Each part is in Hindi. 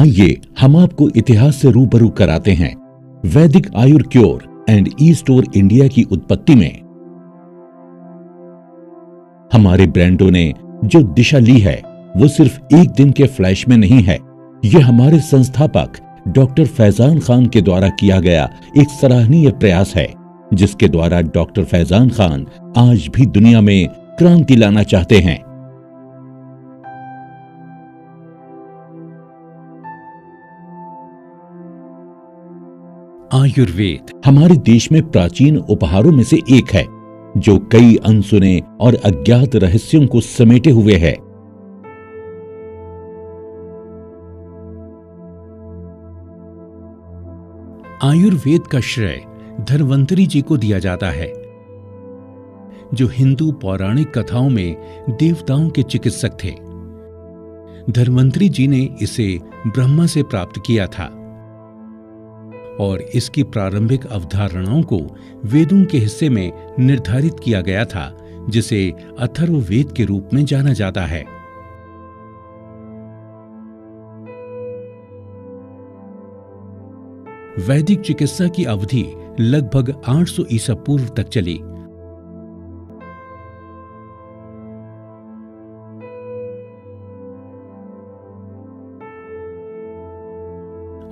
आइए हम आपको इतिहास से रूबरू कराते हैं वैदिक आयुर्क्योर एंड ई स्टोर इंडिया की उत्पत्ति में। हमारे ब्रांडों ने जो दिशा ली है वो सिर्फ एक दिन के फ्लैश में नहीं है। ये हमारे संस्थापक डॉक्टर फैजान खान के द्वारा किया गया एक सराहनीय प्रयास है, जिसके द्वारा डॉक्टर फैजान खान आज भी दुनिया में क्रांति लाना चाहते हैं। आयुर्वेद हमारे देश में प्राचीन उपहारों में से एक है, जो कई अनसुने और अज्ञात रहस्यों को समेटे हुए है। आयुर्वेद का श्रेय धन्वंतरी जी को दिया जाता है, जो हिंदू पौराणिक कथाओं में देवताओं के चिकित्सक थे। धन्वंतरी जी ने इसे ब्रह्मा से प्राप्त किया था और इसकी प्रारंभिक अवधारणाओं को वेदों के हिस्से में निर्धारित किया गया था, जिसे अथर्ववेद के रूप में जाना जाता है। वैदिक चिकित्सा की अवधि लगभग 800 ईसा पूर्व तक चली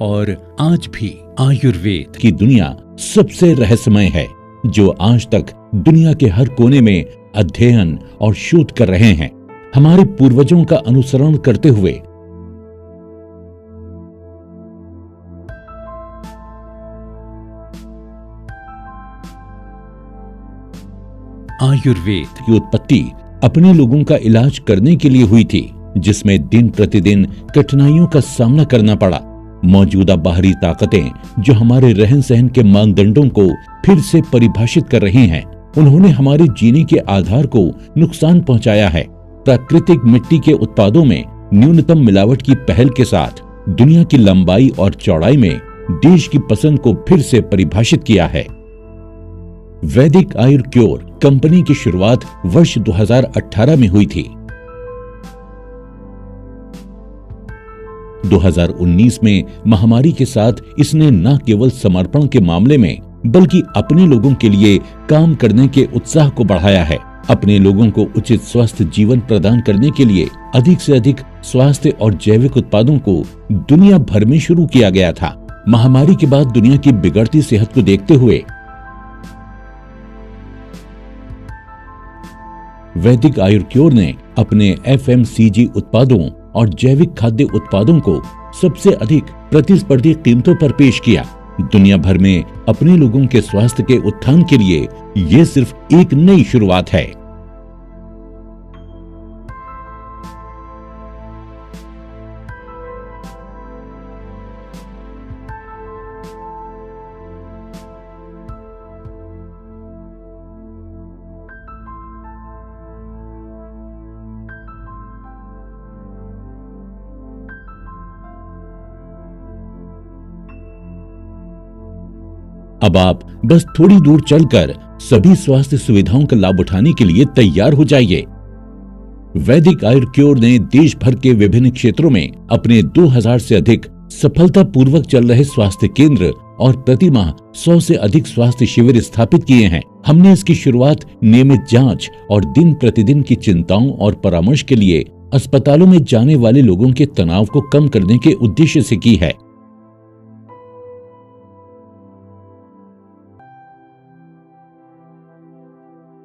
और आज भी आयुर्वेद की दुनिया सबसे रहस्यमय है, जो आज तक दुनिया के हर कोने में अध्ययन और शोध कर रहे हैं। हमारे पूर्वजों का अनुसरण करते हुए आयुर्वेद की उत्पत्ति अपने लोगों का इलाज करने के लिए हुई थी, जिसमें दिन प्रतिदिन कठिनाइयों का सामना करना पड़ा। मौजूदा बाहरी ताकतें जो हमारे रहन सहन के मानदंडों को फिर से परिभाषित कर रही हैं, उन्होंने हमारे जीने के आधार को नुकसान पहुंचाया है। प्राकृतिक मिट्टी के उत्पादों में न्यूनतम मिलावट की पहल के साथ दुनिया की लंबाई और चौड़ाई में देश की पसंद को फिर से परिभाषित किया है। वैदिक आयुर्क्योर कंपनी की शुरुआत वर्ष 2018 में हुई थी। 2019 में महामारी के साथ इसने न केवल समर्पण के मामले में बल्कि अपने लोगों के लिए काम करने के उत्साह को बढ़ाया है। अपने लोगों को उचित स्वस्थ जीवन प्रदान करने के लिए अधिक से अधिक स्वास्थ्य और जैविक उत्पादों को दुनिया भर में शुरू किया गया था। महामारी के बाद दुनिया की बिगड़ती सेहत को देखते हुए वैदिक आयुर्क्योर ने अपने FMCG उत्पादों और जैविक खाद्य उत्पादों को सबसे अधिक प्रतिस्पर्धी कीमतों पर पेश किया। दुनिया भर में अपने लोगों के स्वास्थ्य के उत्थान के लिए ये सिर्फ एक नई शुरुआत है। अब आप बस थोड़ी दूर चलकर सभी स्वास्थ्य सुविधाओं का लाभ उठाने के लिए तैयार हो जाइए। वैदिक आयुर्क्योर ने देश भर के विभिन्न क्षेत्रों में अपने 2000 से अधिक सफलतापूर्वक चल रहे स्वास्थ्य केंद्र और प्रति माह 100 से अधिक स्वास्थ्य शिविर स्थापित किए हैं। हमने इसकी शुरुआत नियमित जांच और दिन प्रतिदिन की चिंताओं और परामर्श के लिए अस्पतालों में जाने वाले लोगों के तनाव को कम करने के उद्देश्य से की है।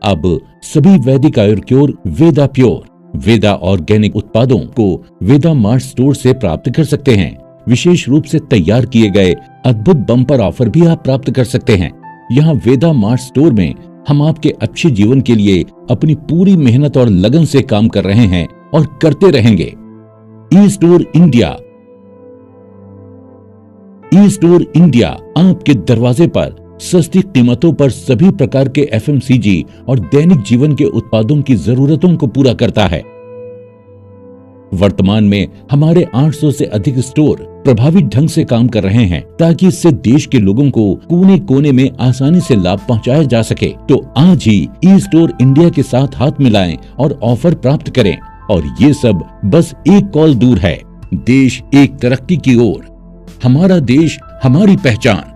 अब सभी वैदिक आयुर्क्योर वेदा प्योर, वेदा ऑर्गेनिक उत्पादों को वेदा मार्ट स्टोर से प्राप्त कर सकते हैं। विशेष रूप से तैयार किए गए अद्भुत बम्पर ऑफर भी आप प्राप्त कर सकते हैं। यहाँ वेदा मार्ट स्टोर में हम आपके अच्छे जीवन के लिए अपनी पूरी मेहनत और लगन से काम कर रहे हैं और करते रहेंगे। ई स्टोर इंडिया आपके दरवाजे पर सस्ती कीमतों पर सभी प्रकार के FMCG और दैनिक जीवन के उत्पादों की जरूरतों को पूरा करता है। वर्तमान में हमारे 800 से अधिक स्टोर प्रभावी ढंग से काम कर रहे हैं, ताकि इससे देश के लोगों को कोने कोने में आसानी से लाभ पहुंचाया जा सके। तो आज ही ई स्टोर इंडिया के साथ हाथ मिलाएं और ऑफर प्राप्त करें, और ये सब बस एक कॉल दूर है। देश एक तरक्की की ओर, हमारा देश हमारी पहचान।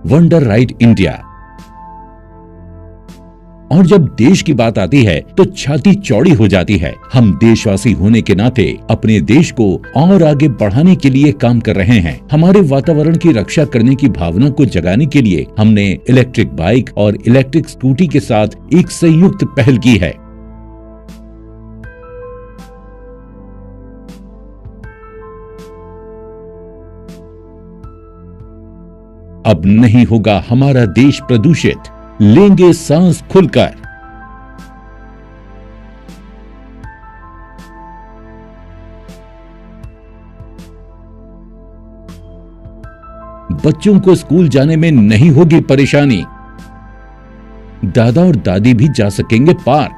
Wonder ride India. और जब देश की बात आती है तो छाती चौड़ी हो जाती है। हम देशवासी होने के नाते अपने देश को और आगे बढ़ाने के लिए काम कर रहे हैं। हमारे वातावरण की रक्षा करने की भावना को जगाने के लिए हमने इलेक्ट्रिक बाइक और इलेक्ट्रिक स्कूटी के साथ एक संयुक्त पहल की है। अब नहीं होगा हमारा देश प्रदूषित, लेंगे सांस खुलकर। बच्चों को स्कूल जाने में नहीं होगी परेशानी। दादा और दादी भी जा सकेंगे पार्क।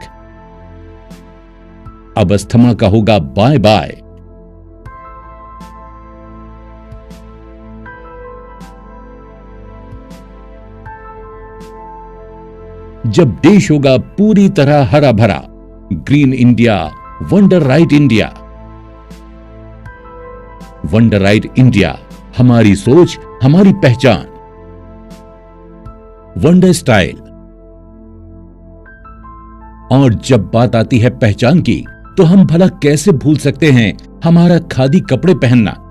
अब अस्थमा का होगा बाय बाय। जब देश होगा पूरी तरह हरा भरा, green India, wonder ride India. Wonder ride India, हमारी सोच हमारी पहचान। Wonder style. और जब बात आती है पहचान की, तो हम भला कैसे भूल सकते हैं हमारा खादी कपड़े पहनना।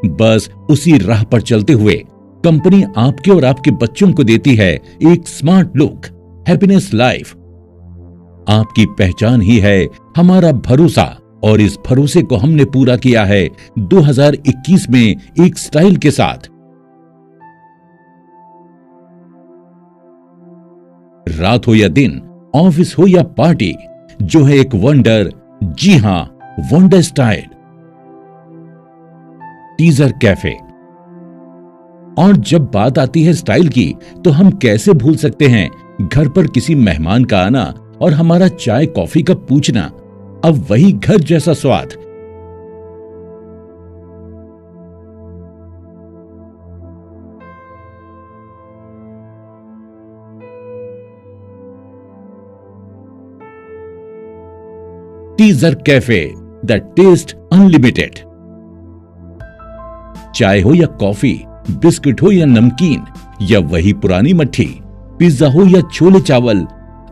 बस उसी राह पर चलते हुए कंपनी आपके और आपके बच्चों को देती है एक स्मार्ट लुक, हैप्पीनेस लाइफ। आपकी पहचान ही है हमारा भरोसा, और इस भरोसे को हमने पूरा किया है 2021 में एक स्टाइल के साथ। रात हो या दिन, ऑफिस हो या पार्टी, जो है एक वंडर, जी हां, वंडर स्टाइल। Teaser cafe. और जब बात आती है स्टाइल की, तो हम कैसे भूल सकते हैं घर पर किसी मेहमान का आना और हमारा चाय कॉफी का पूछना। अब वही घर जैसा स्वाद। Teaser Cafe, the taste unlimited. चाय हो या कॉफी, बिस्किट हो या नमकीन, या वही पुरानी मट्ठी, पिज्जा हो या छोले चावल,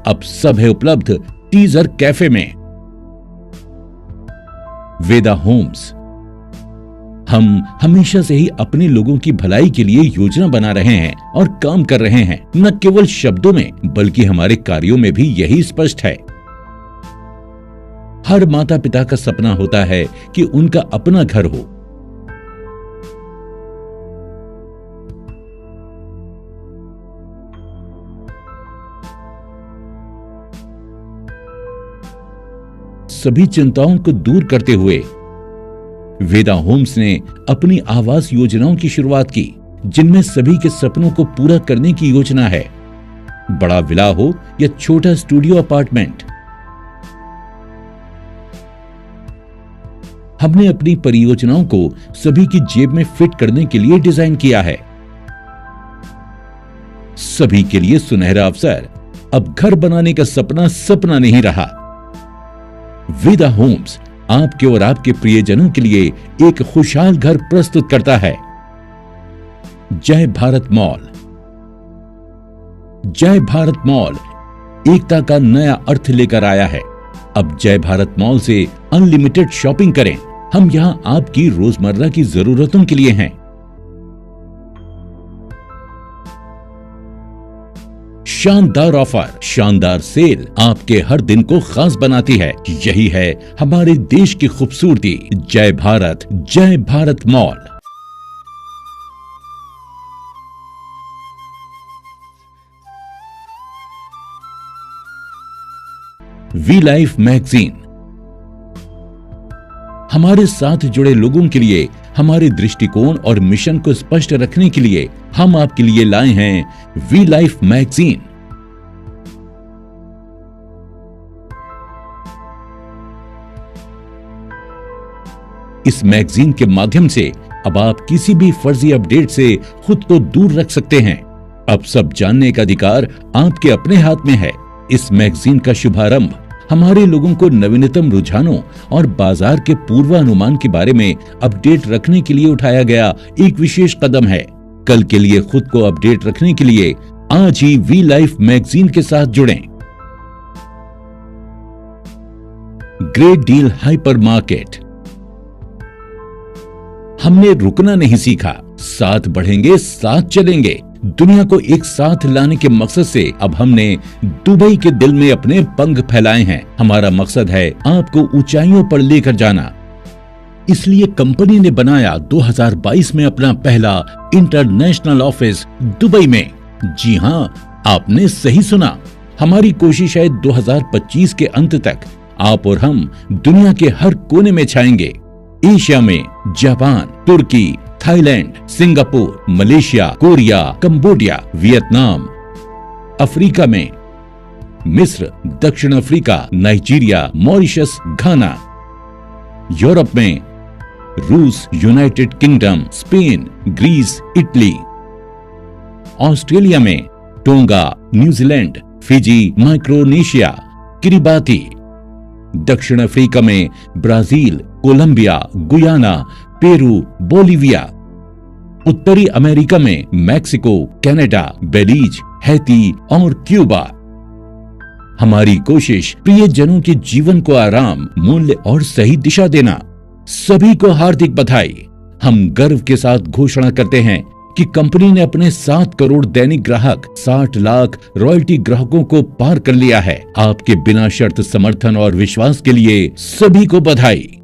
अब सब है उपलब्ध टीजर कैफे में। वेदा होम्स। हम हमेशा से ही अपने लोगों की भलाई के लिए योजना बना रहे हैं और काम कर रहे हैं, न केवल शब्दों में बल्कि हमारे कार्यों में भी यही स्पष्ट है। हर माता पिता का सपना होता है कि उनका अपना घर हो। सभी चिंताओं को दूर करते हुए वेदा होम्स ने अपनी आवास योजनाओं की शुरुआत की, जिनमें सभी के सपनों को पूरा करने की योजना है। बड़ा विला हो या छोटा स्टूडियो अपार्टमेंट, हमने अपनी परियोजनाओं को सभी की जेब में फिट करने के लिए डिजाइन किया है। सभी के लिए सुनहरा अवसर। अब घर बनाने का सपना सपना नहीं रहा। वेदा होम्स आपके और आपके प्रियजनों के लिए एक खुशहाल घर प्रस्तुत करता है। जय भारत मॉल। जय भारत मॉल एकता का नया अर्थ लेकर आया है। अब जय भारत मॉल से अनलिमिटेड शॉपिंग करें। हम यहां आपकी रोजमर्रा की जरूरतों के लिए हैं। शानदार ऑफर, शानदार सेल आपके हर दिन को खास बनाती है। यही है हमारे देश की खूबसूरती। Jai Bharat mall. V Life magazine. हमारे साथ जुड़े लोगों के लिए हमारे दृष्टिकोण और मिशन को स्पष्ट रखने के लिए हम आपके लिए लाए हैं वी लाइफ मैगजीन। इस मैगजीन के माध्यम से अब आप किसी भी फर्जी अपडेट से खुद को दूर रख सकते हैं। अब सब जानने का अधिकार आपके अपने हाथ में है। इस मैगजीन का शुभारंभ हमारे लोगों को नवीनतम रुझानों और बाजार के पूर्वानुमान के बारे में अपडेट रखने के लिए उठाया गया एक विशेष कदम है। कल के लिए खुद को अपडेट रखने के लिए आज ही वी लाइफ मैगजीन के साथ जुड़ें। Great deal hypermarket. हमने रुकना नहीं सीखा, साथ बढ़ेंगे, साथ चलेंगे। दुनिया को एक साथ लाने के मकसद से अब हमने दुबई के दिल में अपने पंख फैलाए हैं। हमारा मकसद है आपको ऊंचाइयों पर लेकर जाना। इसलिए कंपनी ने बनाया 2022 में अपना पहला इंटरनेशनल ऑफिस दुबई में। जी हां, आपने सही सुना। हमारी कोशिश है 2025 के अंत तक आप और हम दुनिया के हर कोने में छाएंगे। एशिया में जापान, तुर्की, Thailand, Singapore, Malaysia, Korea, Cambodia, Vietnam, Africa में मिस्र, दक्षिण अफ्रीका, नाइजीरिया, मॉरिशस, घाना, यूरोप में रूस, United kingdom, Spain, Greece, Italy, Australia में tonga, New Zealand, Fiji, Micronesia, Kiribati, दक्षिण अफ्रीका में Brazil, Colombia, Guyana, Peru, Bolivia, उत्तरी अमेरिका में मैक्सिको, कनाडा, बेलीज, हैती और क्यूबा। हमारी कोशिश प्रियजनों के जीवन को आराम, मूल्य और सही दिशा देना। सभी को हार्दिक बधाई। हम गर्व के साथ घोषणा करते हैं कि कंपनी ने अपने 7 करोड़ दैनिक ग्राहक, 60 लाख रॉयल्टी ग्राहकों को पार कर लिया है। आपके बिना शर्त समर्थन और विश्वास के लिए सभी को बधाई।